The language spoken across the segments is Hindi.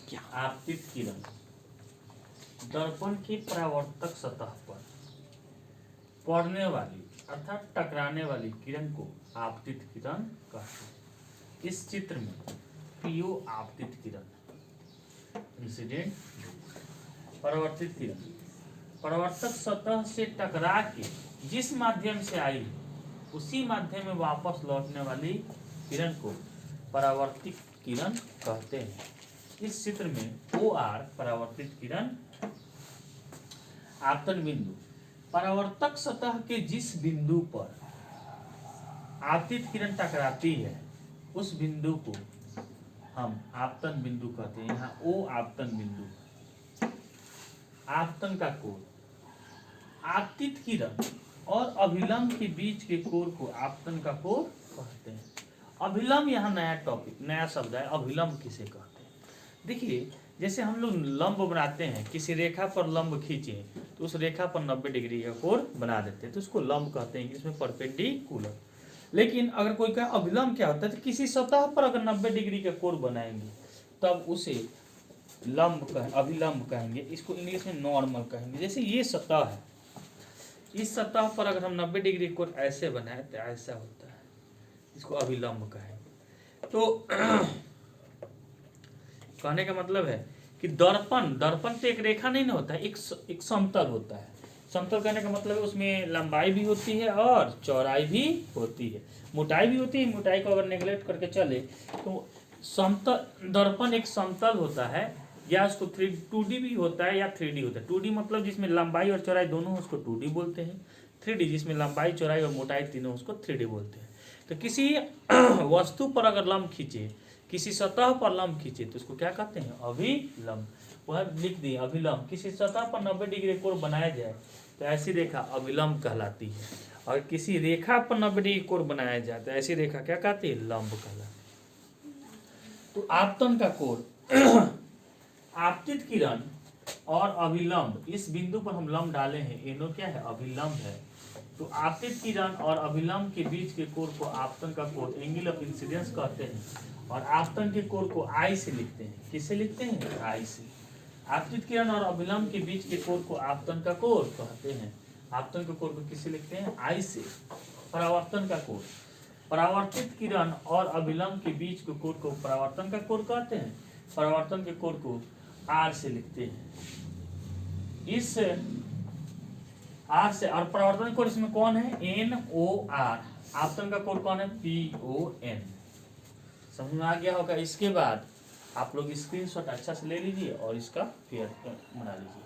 आपतित किरण दर्पण की परावर्तक सतह पर पड़ने वाली अर्थात टकराने वाली किरण को आपतित किरण कहते हैं। इस चित्र में पीओ आपतित किरण, इंसिडेंट, परावर्तित किरण परावर्तक सतह से टकरा के जिस माध्यम से आई उसी माध्यम में वापस लौटने वाली किरण को परावर्तित किरण कहते हैं। इस चित्र में ओ आर परावर्तित किरण, आपतन बिंदु, परावर्तक सतह के जिस बिंदु पर आपतित किरण टकराती है उस बिंदु को हम आपतन बिंदु कहते हैं। यहाँ ओ आपतन बिंदु, आपतन का कोण, आपतित किरण और अभिलंब के बीच के कोण को आपतन का कोण कहते हैं। अभिलंब यहाँ नया टॉपिक, नया शब्द है। अभिलंब किसे कहते हैं? देखिए, जैसे हम लोग लंब बनाते हैं, किसी रेखा पर लंब खींचे तो उस रेखा पर 90 डिग्री का कोण बना देते हैं, तो उसको लंब कहते हैं, इंग्लिश में परपेंडिकुलर। लेकिन अगर कोई का अभिलंब क्या होता है, तो किसी सतह पर अगर 90 डिग्री का कोण बनाएंगे तब उसे अभिलंब कहेंगे। इसको इंग्लिश में नॉर्मल कहेंगे। जैसे ये सतह है, इस सतह पर अगर हम 90 डिग्री कोण ऐसे बनाए तो ऐसा होता है, इसको अभिलंब कहेंगे। तो कहने का मतलब है कि दर्पण तो एक रेखा नहीं ना होता है, एक समतल होता है। समतल कहने का मतलब है उसमें लंबाई भी होती है और चौड़ाई भी होती है, मोटाई भी होती है। मोटाई को अगर नेगलेक्ट करके चले तो समतल दर्पण एक समतल होता है, या उसको 2D भी होता है या 3D होता है। 2D मतलब जिसमें लंबाई और चौड़ाई दोनों, उसको 2D बोलते हैं। 3D जिसमें लंबाई, चौड़ाई और मोटाई तीनों, उसको 3D बोलते हैं। तो किसी वस्तु पर अगर लंब खींचे, किसी सतह पर लंब खींचे तो उसको क्या कहते हैं? अभिलंब। वह लिख दिए अभिलंब। किसी सतह पर 90 डिग्री कोण बनाया जाए तो ऐसी रेखा अभिलंब कहलाती है, और किसी रेखा पर 90 डिग्री कोण बनाया जाए तो ऐसी रेखा क्या कहती है? लंब कहलाती है। तो आपतन का कोण, आपतित किरण और अभिलंब, इस बिंदु पर हम लंब डाले हैं, इनो क्या है? अभिलंब है। तो आपतित किरण और अभिलंब के बीच के कोण को आपतन का कोण, एंगल ऑफ इंसिडेंस कहते हैं। और आपतन के कोण को आई से लिखते हैं। किससे लिखते हैं? आई से। आपतित किरण और अभिलंब के बीच के कोण को आपतन का कोण कहते हैं। आपतन के कोण को किससे लिखते हैं? आई से। परावर्तन का कोण, परावर्तित किरण और अभिलंब के बीच के कोण को परावर्तन का कोण कहते हैं। परावर्तन के कोण को आर से लिखते हैं। इस आर से, और परावर्तन कोण इसमें कौन है? NOR। आपतन का कोण कौन है? PON। समझ में आ गया होगा। इसके बाद आप लोग स्क्रीनशॉट अच्छा से ले लीजिए और इसका फेयर बना लीजिए।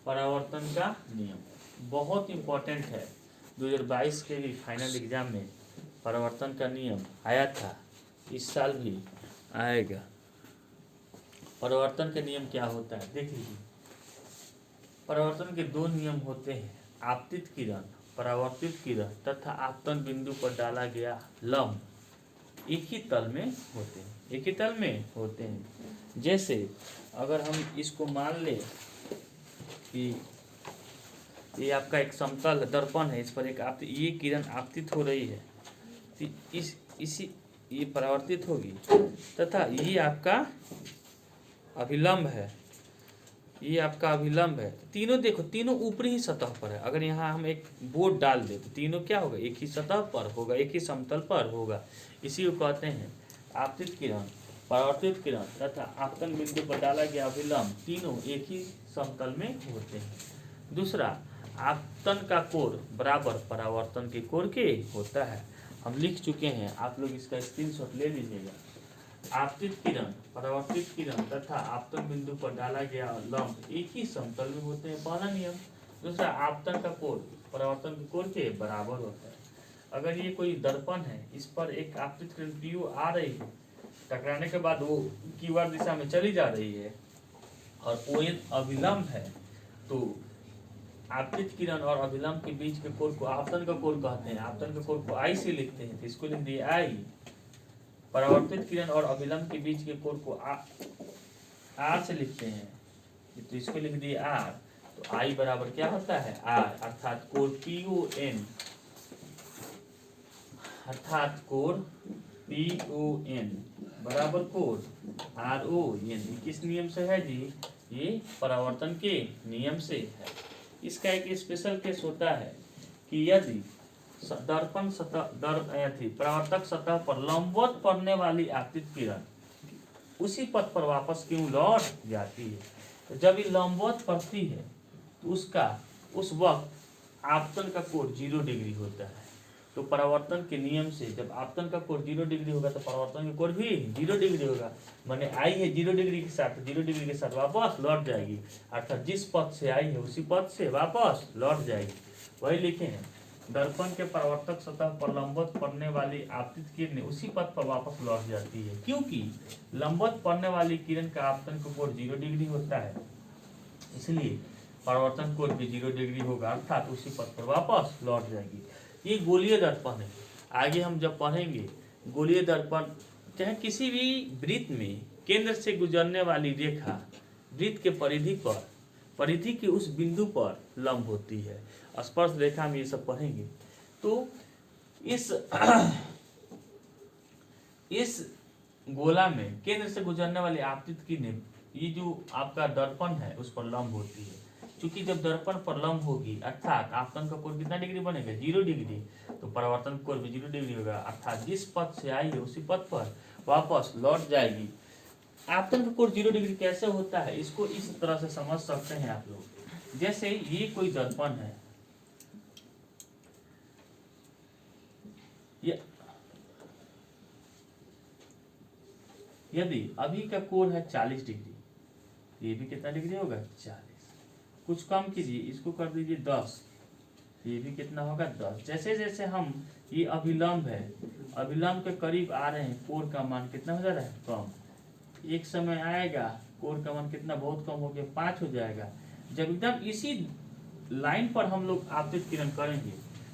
परावर्तन का नियम बहुत इंपॉर्टेंट है। 2022 के भी फाइनल एग्जाम में परावर्तन का नियम आया था, इस साल भी आएगा। परावर्तन का नियम क्या होता है देख लीजिए। परावर्तन के दो नियम होते हैं, आपतित किरण, परावर्तित किरण तथा आपतन बिंदु पर डाला गया लंब एक ही तल में होते हैं, एक ही तल में होते हैं। जैसे अगर हम इसको मान ले कि ये आपका एक समतल दर्पण है, इस पर एक ये किरण आपतित हो रही है, इसी ये परावर्तित होगी, तथा ये आपका अभिलंब है, ये आपका अभिलंब है। तीनों देखो, तीनों ऊपरी ही सतह पर है। अगर यहाँ हम एक बोर्ड डाल दे तो तीनों क्या होगा? एक ही सतह पर होगा, एक ही समतल पर होगा। इसी को कहते हैं आपतित किरण, परावर्तित किरण तथा आपतन बिंदु पर डाला गया अभिलंब, तीनों एक ही समतल में होते हैं। दूसरा, आपतन का कोण बराबर परावर्तन के कोण के होता है। हम लिख चुके हैं, आप लोग इसका स्क्रीनशॉट ले लीजिएगा। आपतित किरण, परावर्तित किरण तथा आपतन बिंदु पर डाला गया लंब एक ही समतल में होते हैं, पहला नियम। दूसरा, आपतन का कोण परावर्तन के कोण के बराबर होता है। अगर ये कोई दर्पण है, इस पर एक आपतित किरण PO आ रही है, टकराने के बाद वो QR दिशा में चली जा रही है, और ON अभिलंब है, तो आपतित किरण और अभिलंब के बीच के कोण को आपतन का कोण कहते हैं। आपतन के कोण को आई से लिखते हैं, तो इसको लिख दिए आई। परावर्तित किरण और अभिलंब के बीच के कोण को आर से लिखते हैं, तो इसको लिख दिए आर। तो आई बराबर क्या होता है? आर, अर्थात कोण PON अर्थात कोण PON बराबर कोण RON। किस नियम से है जी? ये परावर्तन के नियम से है। इसका एक स्पेशल केस होता है कि यदि दर्पण सतह परावर्तक सतह पर लंबवत पड़ने वाली आपतित किरण उसी पथ पर वापस क्यों लौट जाती है? तो जब ये लंबवत पड़ती है तो उस वक्त आपतन का कोण 0 डिग्री होता है। तो परावर्तन के नियम से जब आपतन का कोण 0 डिग्री होगा तो परावर्तन का कोण भी 0 डिग्री होगा। माने आई है 0 डिग्री के साथ, 0 डिग्री के साथ वापस लौट जाएगी, अर्थात जिस पथ से आई है उसी पथ से वापस लौट जाएगी। वही लिखे हैं, दर्पण के परावर्तक सतह पर लंबवत पड़ने वाली आपतित किरण उसी पथ पर वापस लौट जाती है, क्योंकि लंबवत पड़ने वाली किरण का आपतन का कोण 0 डिग्री होता है, इसलिए परावर्तन कोण भी 0 डिग्री होगा, अर्थात उसी पथ पर वापस लौट जाएगी। ये गोलीय दर्पण है। आगे हम जब पढ़ेंगे गोलीय दर्पण, चाहे किसी भी वृत्त में केंद्र से गुजरने वाली रेखा वृत्त के परिधि के उस बिंदु पर लंब होती है। स्पर्श रेखा में ये सब पढ़ेंगे। तो इस गोला में केंद्र से गुजरने वाली आपतित किरण, ये जो आपका दर्पण है उस पर लंब होती है। क्योंकि जब दर्पण पर लंब होगी अर्थात आपतन का कोण कितना डिग्री बनेगा? 0 डिग्री। तो परावर्तन कोण भी 0 डिग्री होगा, अर्थात जिस पथ से आई है उसी पथ पर वापस लौट जाएगी। आपतन का कोण 0 डिग्री कैसे होता है, इसको इस तरह से समझ सकते हैं आप लोग। जैसे ये कोई दर्पण है, यदि अभी का कोण है 40 डिग्री, ये भी कितना डिग्री होगा? 40। कुछ कम कीजिए, इसको कर दीजिए 10, ये भी कितना होगा? 10। जैसे जैसे हम ये अभिलंब है, अभिलंब के करीब आ रहे हैं, कोण का मान कितना हो जा रहा है? कम। एक समय आएगा कोण का मान कितना बहुत कम हो गया, 5 हो जाएगा। जब एकदम इसी लाइन पर हम लोग आपतित किरण करेंगे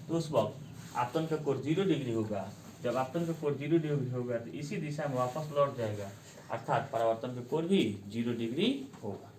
तो उस वक्त आपतन का कोण 0 डिग्री होगा। जब आपतन का कोण 0 डिग्री होगा तो इसी दिशा में वापस लौट जाएगा, अर्थात परावर्तन का कोण भी 0 डिग्री होगा।